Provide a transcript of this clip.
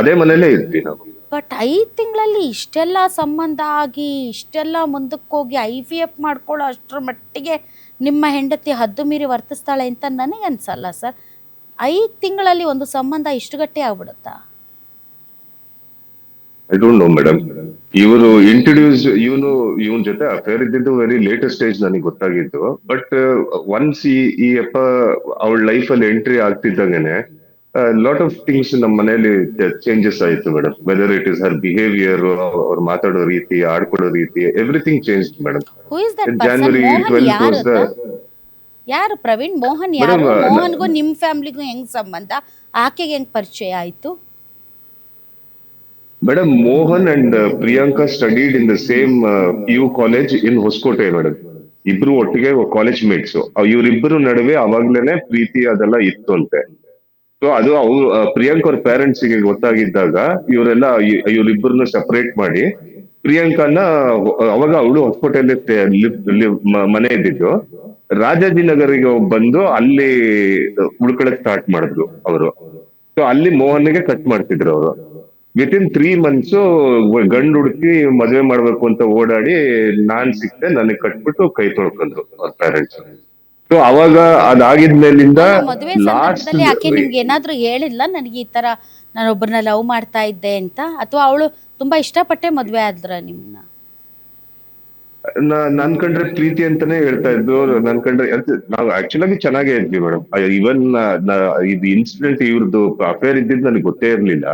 ಅದೇ ಮನೇಲೇ ಇದ್ವಿ ನಾವು. ಬಟ್ 5 ತಿಂಗಳಲ್ಲಿ ಇಷ್ಟೆಲ್ಲ ಸಂಬಂಧ ಆಗಿ ಇಷ್ಟೆಲ್ಲ ಮುಂದಕ್ಕೋಗಿ IVF ಮಾಡ್ಕೊಳ್ಳೋ ಅಷ್ಟರ ಮಟ್ಟಿಗೆ ನಿಮ್ಮ ಹೆಂಡತಿ ಹದ್ದು ಮೀರಿ ವರ್ತಿಸ್ತಾಳೆ ಅಂತ ನನಗೆ ಅನ್ಸಲ್ಲ ಸರ್. 5 ತಿಂಗಳಲ್ಲಿ ಒಂದು ಸಂಬಂಧ ಇಷ್ಟು ಗಟ್ಟಿ ಆಗ್ಬಿಡುತ್ತಾ? I don't know madam. ಇವರು ಇಂಟ್ರೊಡ್ಯೂಸ್ ಇವನ್ ಜೊತೆ ಅಫೇರ್ ಇದ್ದಿದ್ದು ವೆರಿ ಲೇಟೆಸ್ಟ್ ಸ್ಟೇಜ್ ನನಗೆ ಗೊತ್ತಾಗಿದ್ದು. ಬಟ್ ಒನ್ಸ್ ಈ ಅಪ್ಪ ಅವಳ ಲೈಫ್ ಅಲ್ಲಿ ಎಂಟ್ರಿ ಆಗ್ತಿದ್ದಂಗೆನೆ ಲಾಟ್ ಆಫ್ ಥಿಂಗ್ಸ್ ನಮ್ಮ ಮನೆಯಲ್ಲಿ ಚೇಂಜಸ್ ಆಯ್ತು madam. Whether it is Har behaviour, ಅವ್ರು ಮಾತಾಡೋ ರೀತಿ, ಆಡ್ಕೊಳ್ಳೋ ರೀತಿ, everything change madam. Who is that person? January Mohan 12th ಯಾರು ವಾಸ್ ದ ಅಂತ? ಯಾರು ಪ್ರವೀಣ್? ಮೋಹನ್ ಮೇಡಮ್. ಯಾರು? ಮೋಹನ್ಗೂ ನಿಮ್ಮ ಫ್ಯಾಮಿಲಿಗೂ ಹೆಂಗ್ ಸಂಬಂಧ? ಆಕೆಗೆ ಹೆಂಗ್ ಪರಿಚಯ ಆಯ್ತು? ಮೇಡಮ್, Mohan and Priyanka studied in the same PU college in Hoskote ಮೇಡಮ್. ಇಬ್ರು ಒಟ್ಟಿಗೆ ಕಾಲೇಜ್ ಮೇಟ್ಸ್. ಇವರಿಬ್ಬರು ನಡುವೆ ಅವಾಗ್ಲೇನೆ ಪ್ರೀತಿ ಅದೆಲ್ಲ ಇತ್ತು ಅಂತೆ. ಸೊ ಅದು ಅವ್ರು ಪ್ರಿಯಾಂಕ್ ಅವ್ರ ಪೇರೆಂಟ್ಸ್ ಗೆ ಗೊತ್ತಾಗಿದ್ದಾಗ ಇವರೆಲ್ಲ ಇವರಿಬ್ಬರನ್ನ ಸಪರೇಟ್ ಮಾಡಿ ಪ್ರಿಯಾಂಕನ, ಅವಾಗ ಅವಳು ಹೊಸಕೋಟೆಯಲ್ಲಿ ಮನೆ ಇದ್ದಿದ್ದು, ರಾಜಾಜಿನಗರಿಗೆ ಬಂದು ಅಲ್ಲಿ ಉಳ್ಕೊಳಕ್ ಸ್ಟಾರ್ಟ್ ಮಾಡಿದ್ರು ಅವರು. ಸೊ ಅಲ್ಲಿ ಮೋಹನ್ಗೆ ಕಟ್ ಮಾಡ್ತಿದ್ರು ಅವರು. ವಿತಿನ್ 3 months ಗಂಡು ಹುಡುಕಿ ಮದ್ವೆ ಮಾಡ್ಬೇಕು ಅಂತ ಓಡಾಡಿ ನಾನ್ ಸಿಕ್ತೆ, ನನಗ್ ಕಟ್ಬಿಟ್ಟು ಕೈ ತೊಳ್ಕೊಂಡ್ರು ಅವ್ರ ಪೇರೆಂಟ್ಸ್. ಸೊ ಅವಾಗ ಅದಾಗಿದ್ಮೇಲಿಂದ ಅಲ್ಲ, ಮದುವೆ ಲಾಸ್ಟ್ ಸಂದರ್ಭದಲ್ಲಿ ಆಕೆ ನಿಮ್ಗೆ ಏನಾದ್ರೂ ಹೇಳಿಲ್ಲ ನನಗೆ ಈ ತರ ನಾನೊಬ್ಬರನ್ನ ಲವ್ ಮಾಡ್ತಾ ಇದ್ದೆ ಅಂತ? ಅಥವಾ ಅವಳು ತುಂಬಾ ಇಷ್ಟಪಟ್ಟೆ ಮದ್ವೆ ಆದ್ರ ನಿಮ್ನ? ನನ್ ಕಂಡ್ರೆ ಪ್ರೀತಿ ಅಂತಾನೆ ಹೇಳ್ತಾ ಇದ್ದು. ನನ್ ಕಂಡ್ರೆ ನಾವು ಆಕ್ಚುಲ್ ಆಗಿ ಚೆನ್ನಾಗೇ ಇದ್ವಿ ಮೇಡಮ್. ಇವನ್ ಇದು ಇನ್ಸಿಡೆಂಟ್ ಇವ್ರದ್ದು ಅಫೇರ್ ಇದ್ದಿದ್ದು ನನಗೆ ಗೊತ್ತೇ ಇರ್ಲಿಲ್ಲ.